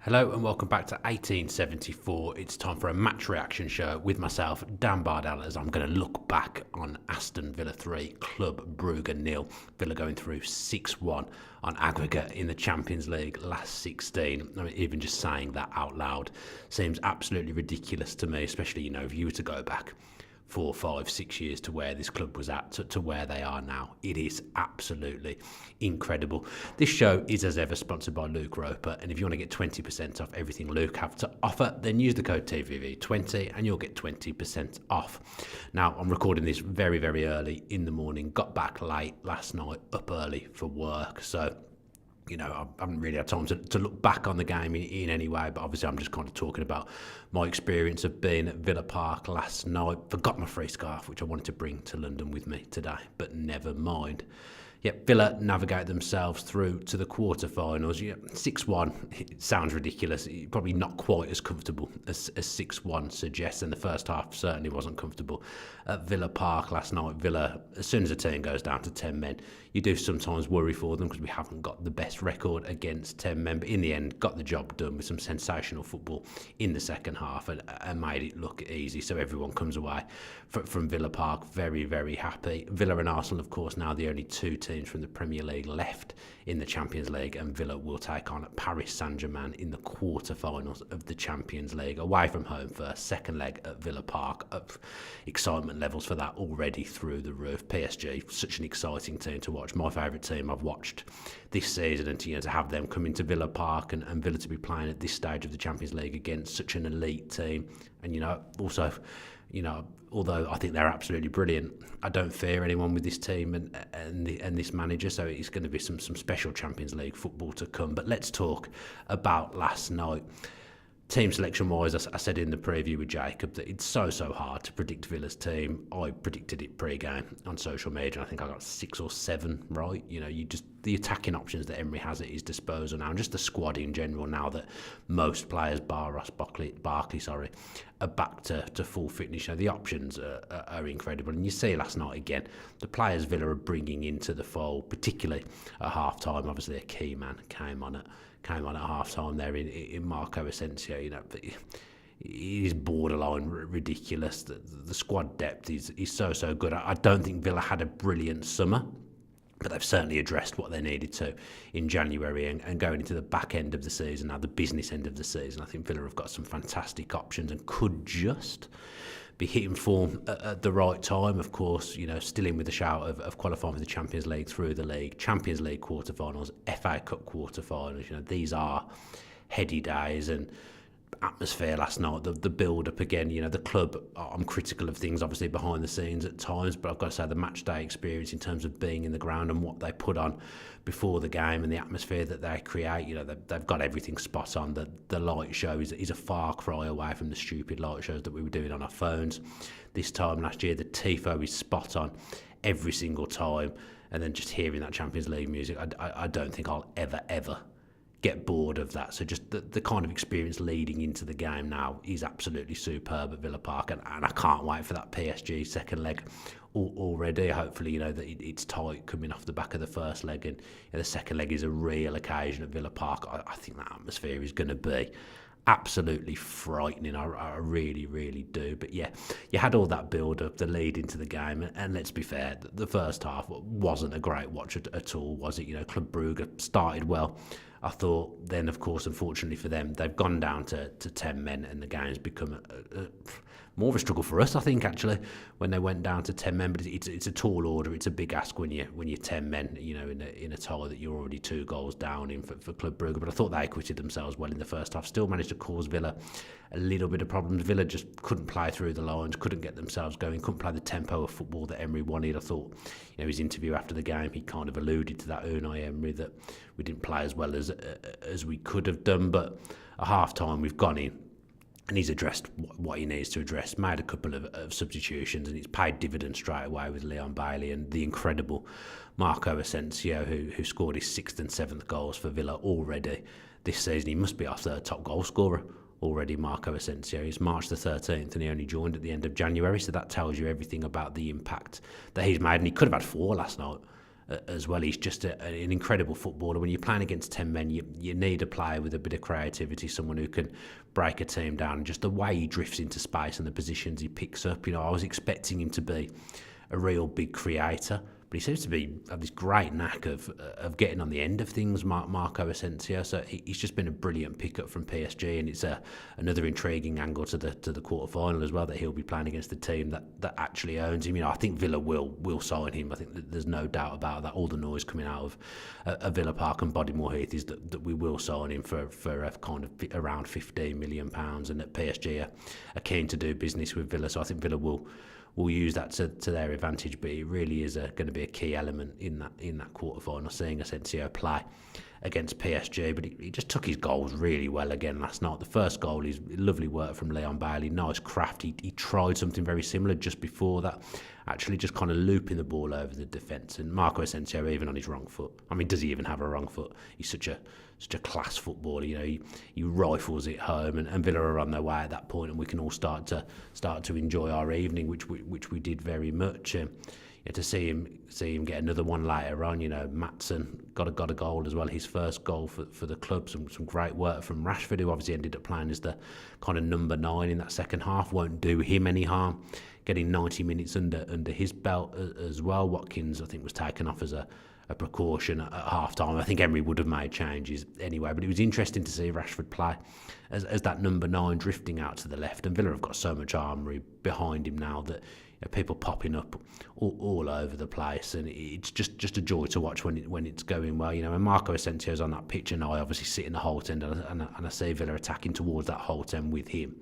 Hello and welcome back to 1874. It's time for a match reaction show with myself, Dan Bardell, as I'm going to look back on Aston Villa 3, Club Brugge 0. Villa going through 6-1 on aggregate in the Champions League last 16. I mean, even just saying that out loud seems absolutely ridiculous to me, especially, if you were to go back 4, 5, 6 years to where this club was at to where they are now. It is absolutely incredible. This show is as ever sponsored by Luke Roper, and if you want to get 20% off everything Luke have to offer, then use the code TVV20 and you'll get 20% off. Now, I'm recording this very, very early in the morning, got back late last night, up early for work, so I haven't really had time to look back on the game in any way, but obviously I'm just kind of talking about my experience of being at Villa Park last night. Forgot my free scarf, which I wanted to bring to London with me today, but never mind. Yep, Villa navigate themselves through to the quarterfinals. 6-1, it sounds ridiculous. Probably not quite as comfortable as 6-1 suggests, and the first half certainly wasn't comfortable. At Villa Park last night, Villa, as soon as a team goes down to 10 men, you do sometimes worry for them because we haven't got the best record against 10 men, but in the end, got the job done with some sensational football in the second half and made it look easy. So everyone comes away from Villa Park very, very happy. Villa and Arsenal, of course, now the only two teams from the Premier League left in the Champions League, and Villa will take on Paris Saint-Germain in the quarter-finals of the Champions League. Away from home first, second leg at Villa Park. Excitement levels for that already through the roof. PSG, such an exciting team to watch. My favourite team I've watched this season, and to have them come into Villa Park and Villa to be playing at this stage of the Champions League against such an elite team, and also, although I think they're absolutely brilliant, I don't fear anyone with this team and this manager, so it's going to be some special Champions League football to come. But let's talk about last night. Team selection wise, I said in the preview with Jacob that it's so hard to predict Villa's team. I predicted it pre-game on social media, and I think I got 6 or 7 right. The attacking options that Emery has at his disposal now, and just the squad in general now that most players, bar Ross Barkley, are back to full fitness. The options are incredible, and you see last night again the players Villa are bringing into the fold, particularly at half time. Obviously, a key man came on at half time there in Marco Asensio. But it is borderline ridiculous. The squad depth is so good. I don't think Villa had a brilliant summer, but they've certainly addressed what they needed to in January and going into the back end of the season, now the business end of the season. I think Villa have got some fantastic options and could just be hitting form at the right time. Of course, still in with the shout of qualifying for the Champions League through the league, Champions League quarterfinals, FA Cup quarterfinals. These are heady days, and atmosphere last night, the build up again, the club, I'm critical of things obviously behind the scenes at times, but I've got to say the match day experience in terms of being in the ground and what they put on before the game and the atmosphere that they create, they've got everything spot on. The light show is a far cry away from the stupid light shows that we were doing on our phones this time last year. The tifo is spot on every single time, and then just hearing that Champions League music, I don't think I'll ever get bored of that. So just the kind of experience leading into the game now is absolutely superb at Villa Park, and I can't wait for that PSG second leg already. Hopefully, that it's tight coming off the back of the first leg, and the second leg is a real occasion at Villa Park. I think that atmosphere is going to be absolutely frightening. I really do. But yeah, you had all that build up, the lead into the game, and let's be fair, the first half wasn't a great watch at all, was it? Club Brugge started well, I thought. Then, of course, unfortunately for them, they've gone down to 10 men, and the game's become more of a struggle for us, I think, actually, when they went down to 10 men. But it's a tall order. It's a big ask when you're 10 men, in a tie that you're already 2 goals down in for Club Brugge. But I thought they acquitted themselves well in the first half. Still managed to cause Villa a little bit of problems. Villa just couldn't play through the lines, couldn't get themselves going, couldn't play the tempo of football that Emery wanted. I thought, his interview after the game, he kind of alluded to that, Unai Emery, that we didn't play as well as we could have done. But at half time, we've gone in, and he's addressed what he needs to address, made a couple of substitutions, and it's paid dividends straight away with Leon Bailey and the incredible Marco Asensio, who scored his 6th and 7th goals for Villa already this season. He must be our 3rd top goal scorer already, Marco Asensio. He's March the 13th, and he only joined at the end of January, so that tells you everything about the impact that he's made. And he could have had 4 last night as well. He's just an incredible footballer. When you're playing against 10 men, you need a player with a bit of creativity, someone who can break a team down. And just the way he drifts into space and the positions he picks up, I was expecting him to be a real big creator, but he seems to have this great knack of getting on the end of things, Marco Asensio. So he's just been a brilliant pickup from PSG, and it's another intriguing angle to the quarter final as well, that he'll be playing against a team that actually owns him. I think Villa will sign him. I think that there's no doubt about that. All the noise coming out of Villa Park and Bodymoor Heath is that we will sign him for a kind of around £15 million, and that PSG are keen to do business with Villa. So I think Villa will use that to their advantage, but it really is going to be a key element in that quarter final, seeing Asensio play against PSG. But he just took his goals really well again last night. The first goal is lovely work from Leon Bailey, nice craft. He tried something very similar just before that, actually just kind of looping the ball over the defence. And Marco Asensio, even on his wrong foot, I mean, does he even have a wrong foot? He's such a class footballer. He rifles it home, and Villa are on their way at that point, and we can all start to enjoy our evening, which we did very much. To see him get another one later on, Matson got a goal as well, his first goal for the club. Some great work from Rashford, who obviously ended up playing as the kind of number 9 in that second half. Won't do him any harm, getting 90 minutes under his belt as well. Watkins, I think, was taken off as a precaution at half-time. I think Emery would have made changes anyway, but it was interesting to see Rashford play as that number 9 drifting out to the left, and Villa have got so much armoury behind him now that people popping up all over the place, and it's just a joy to watch when it's going well. And Marco Asensio's on that pitch, and I obviously sit in the Holt end, and I see Villa attacking towards that Holt end with him.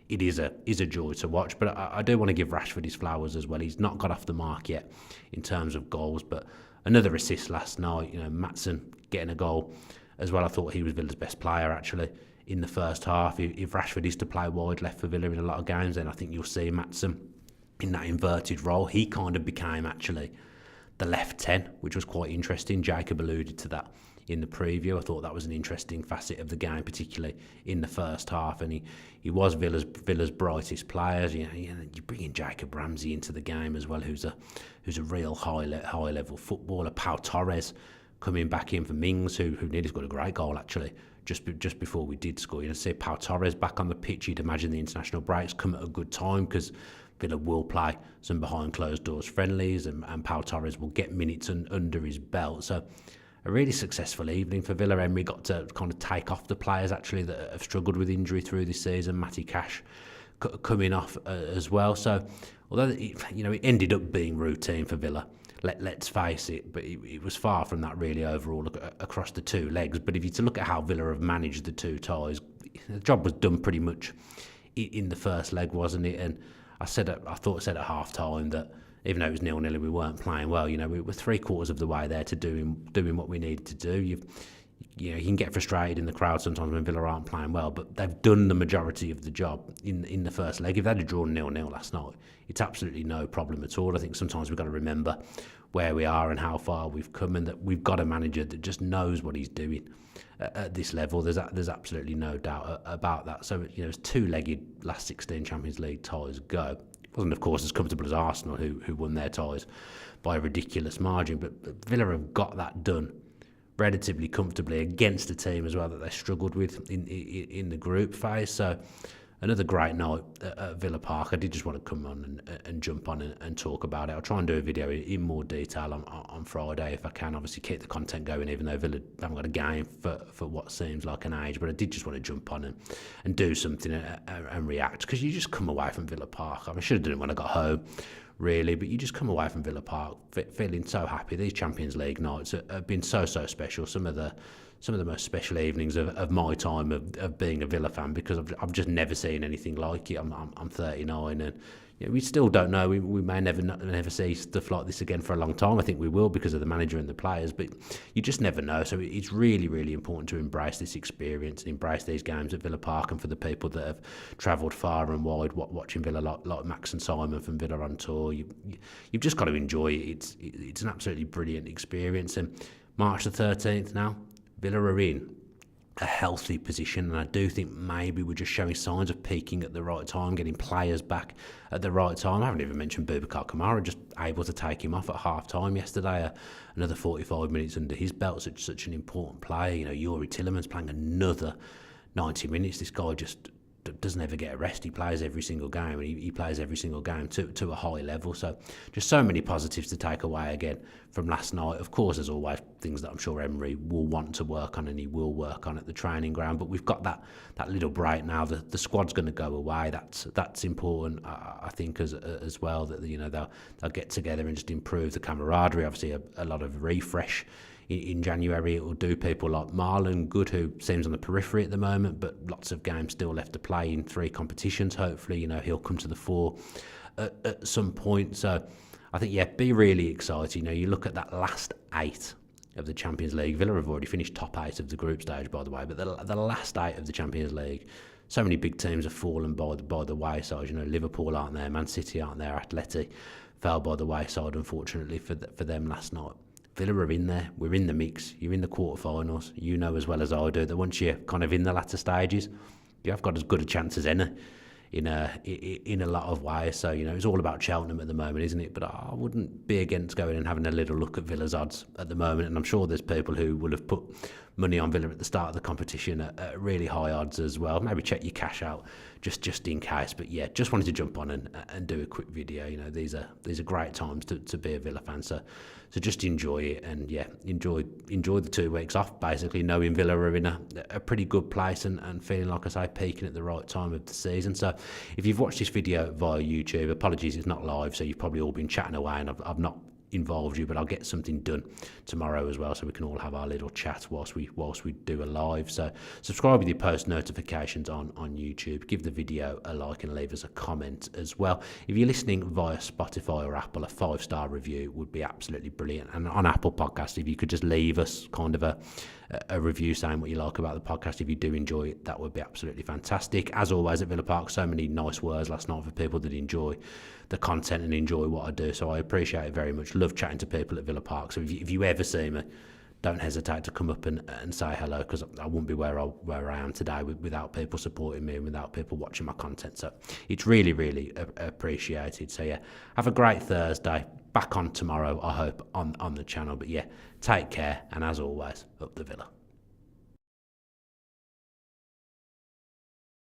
It is a joy to watch, but I do want to give Rashford his flowers as well. He's not got off the mark yet in terms of goals, but another assist last night. Matson getting a goal as well. I thought he was Villa's best player actually in the first half. If Rashford is to play wide left for Villa in a lot of games, then I think you'll see Matson in that inverted role. He kind of became actually the left 10, which was quite interesting. Jacob alluded to that in the preview. I thought that was an interesting facet of the game, particularly in the first half, and he was Villa's brightest players. You bring in Jacob Ramsey into the game as well, who's a real high level footballer. Pau Torres coming back in for Mings, who nearly scored a great goal actually just before we did score. See Pau Torres back on the pitch. You'd imagine the international breaks come at a good time, because Villa will play some behind closed doors friendlies, and Pau Torres will get minutes under his belt. So a really successful evening for Villa. Emery got to kind of take off the players actually that have struggled with injury through this season. Matty Cash coming off as well. So although it ended up being routine for Villa, let's face it, but it was far from that really overall across the two legs. But if you to look at how Villa have managed the two ties, the job was done pretty much in the first leg, wasn't it? And I said at half time that even though it was 0-0 and we weren't playing well, we were 3/4 of the way there to doing what we needed to do. You can get frustrated in the crowd sometimes when Villa aren't playing well, but they've done the majority of the job in the first leg. If they'd have drawn 0-0 last night, it's absolutely no problem at all. I think sometimes we've got to remember where we are and how far we've come, and that we've got a manager that just knows what he's doing at this level. There's absolutely no doubt about that. So it's 2-legged last 16 Champions League ties go. It wasn't, of course, as comfortable as Arsenal, who won their ties by a ridiculous margin, but Villa have got that done relatively comfortably against a team as well that they struggled with in the group phase. So another great night at Villa Park. I did just want to come on and jump on and talk about it. I'll try and do a video in more detail on Friday if I can. Obviously keep the content going, even though Villa haven't got a game for what seems like an age. But I did just want to jump on and do something and react, because you just come away from Villa Park. I should have done it when I got home, really, but you just come away from Villa Park feeling so happy. These Champions League nights have been so special. Some of the most special evenings of my time of being a Villa fan, because I've just never seen anything like it. I'm 39, and we still don't know. We may never see stuff like this again for a long time. I think we will, because of the manager and the players, but you just never know. So it's really, really important to embrace this experience and embrace these games at Villa Park. And for the people that have travelled far and wide watching Villa, like Max and Simon from Villa on tour, you've just got to enjoy it. It's an absolutely brilliant experience. And March the 13th now, Villa are in. a healthy position, and I do think maybe we're just showing signs of peaking at the right time, getting players back at the right time. I haven't even mentioned Boubacar Kamara, just able to take him off at half time yesterday. Another 45 minutes under his belt, such an important player. You know, Yuri Tillemans playing another 90 minutes. This guy just doesn't ever get a rest. He plays every single game, and he plays every single game to a high level. So just so many positives to take away again from last night. Of course, there's always things that I'm sure Emery will want to work on, and he will work on at the training ground. But we've got that little break now. The squad's going to go away. That's important, I think, as well. That they'll get together and just improve the camaraderie. Obviously, a lot of refresh. In January, it will do people like Marlon good, who seems on the periphery at the moment, but lots of games still left to play in 3 competitions. Hopefully, he'll come to the fore at some point. So I think, be really excited. You look at that last 8 of the Champions League. Villa have already finished top 8 of the group stage, by the way, but the last 8 of the Champions League, so many big teams have fallen by the wayside. Liverpool aren't there, Man City aren't there, Atleti fell by the wayside, unfortunately, for them last night. Villa are in there. We're in the mix. You're in the quarterfinals. You know as well as I do that once you're kind of in the latter stages, you have got as good a chance as any in a lot of ways. So it's all about Cheltenham at the moment, isn't it? But I wouldn't be against going and having a little look at Villa's odds at the moment. And I'm sure there's people who will have put money on Villa at the start of the competition at really high odds as well. Maybe check your cash out just in case. But just wanted to jump on and do a quick video. These are great times to be a Villa fan. So just enjoy it, and enjoy the 2 weeks off, basically, knowing Villa are in a pretty good place and feeling, like I say, peaking at the right time of the season. So if you've watched this video via YouTube, apologies, it's not live, so you've probably all been chatting away, and I've not involved you, but I'll get something done tomorrow as well, so we can all have our little chat whilst we do a live. So subscribe with your post notifications on YouTube, give the video a like, and leave us a comment as well. If you're listening via Spotify or Apple, a 5-star review would be absolutely brilliant. And on Apple Podcasts, if you could just leave us kind of a review saying what you like about the podcast, if you do enjoy it, that would be absolutely fantastic. As always at Villa Park, so many nice words last night for people that enjoy the content and enjoy what I do, so I appreciate it very much. Love chatting to people at Villa Park. So if you ever see me, don't hesitate to come up and say hello, because I wouldn't be where I am today without people supporting me and without people watching my content. So it's really, really appreciated. So have a great Thursday. Back on tomorrow, I hope, on the channel. But take care, and as always, up the Villa.